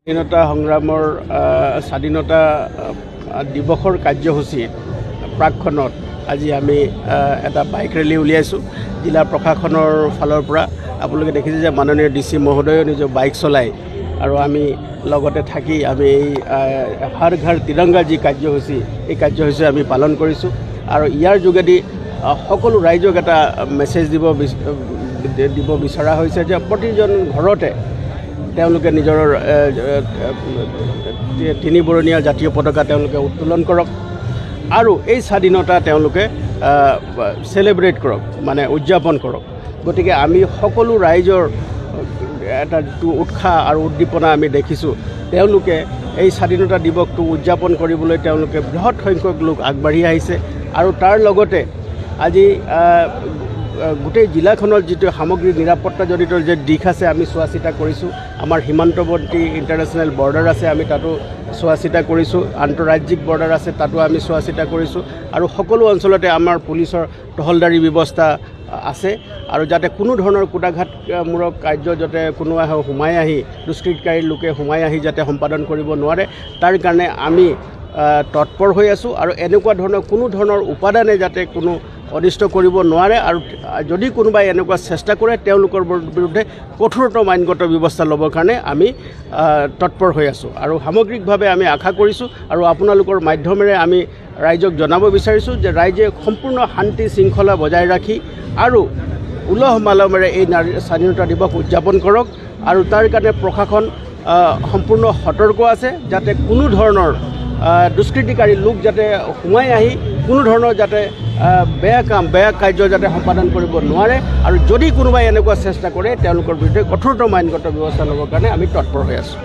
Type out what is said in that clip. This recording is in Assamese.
স্বাধীনতা সংগ্ৰামৰ স্বাধীনতা দিৱসৰ কাৰ্যসূচীত প্ৰাকখনত আজি আমি এটা বাইক ৰেলী উলিয়াইছোঁ জিলা প্ৰশাসনৰ ফালৰ পৰা। আপোনালোকে দেখিছে যে মাননীয় DC মহোদয়ে নিজৰ বাইক চলাই আৰু আমি লগতে থাকি আমি এই হৰ ঘৰ তিৰংগা যি কাৰ্যসূচী এই কাৰ্যসূচী আমি পালন কৰিছোঁ আৰু ইয়াৰ যোগেদি সকলো ৰাইজক এটা মেছেজ দিব বিচৰা হৈছে যে প্ৰতিজন ঘৰতে তেওঁলোকে নিজৰ তিনিবৰণীয়া জাতীয় পতাকা তেওঁলোকে উত্তোলন কৰক আৰু এই স্বাধীনতা তেওঁলোকে চেলিব্ৰেট কৰক, মানে উদযাপন কৰক। গতিকে আমি সকলো ৰাইজৰ এটা যিটো উৎসাহ আৰু উদ্দীপনা আমি দেখিছোঁ, তেওঁলোকে এই স্বাধীনতা দিৱসটো উদযাপন কৰিবলৈ তেওঁলোকে বৃহৎ সংখ্যক লোক আগবাঢ়ি আহিছে আৰু তাৰ লগতে আজি গোটেই জিলাখনৰ যিটো সামগ্ৰিক নিৰাপত্তাজনিত যে দিশ আছে আমি চোৱা চিতা কৰিছোঁ। আমাৰ সীমান্তৱৰ্তী ইণ্টাৰনেশ্যনেল বৰ্ডাৰ আছে, আমি তাতো চোৱা চিতা কৰিছোঁ। আন্তঃৰাজ্যিক বৰ্ডাৰ আছে, তাতো আমি চোৱা চিতা কৰিছোঁ আৰু সকলো অঞ্চলতে আমাৰ পুলিচৰ টহলদাৰী ব্যৱস্থা আছে আৰু যাতে কোনো ধৰণৰ কুটাঘাতমূলক কাৰ্য যাতে কোনোৱে সোমাই আহি দুষ্কৃতকাৰী লোকে সোমাই আহি যাতে সম্পাদন কৰিব নোৱাৰে, তাৰ কাৰণে আমি তৎপৰ হৈ আছোঁ আৰু এনেকুৱা ধৰণৰ কোনো ধৰণৰ উপাদানে যাতে কোনো অনিষ্ট কৰিব নোৱাৰে আৰু যদি কোনোবাই এনেকুৱা চেষ্টা কৰে তেওঁলোকৰ বিৰুদ্ধে কঠোৰতম আইনগত ব্যৱস্থা ল'বৰ কাৰণে আমি তৎপৰ হৈ আছোঁ আৰু সামগ্ৰিকভাৱে আমি আশা কৰিছোঁ আৰু আপোনালোকৰ মাধ্যমেৰে আমি ৰাইজক জনাব বিচাৰিছোঁ যে ৰাইজে সম্পূৰ্ণ শান্তি শৃংখলা বজাই ৰাখি আৰু উলহ মালহেৰে এই স্বাধীনতা দিৱস উদযাপন কৰক আৰু তাৰ কাৰণে প্ৰশাসন সম্পূৰ্ণ সতৰ্ক আছে যাতে কোনো ধৰণৰ দুষ্কৃতিকাৰী লোক যাতে সোমাই আহি কোনো ধৰণৰ যাতে বেয়া কাৰ্য যাতে সম্পাদন কৰিব নোৱাৰে আৰু যদি কোনোবাই এনেকুৱা চেষ্টা কৰে তেওঁলোকৰ বিৰুদ্ধে কঠোৰতম আইনগত ব্যৱস্থা ল'বৰ কাৰণে আমি তৎপৰ হৈ আছোঁ।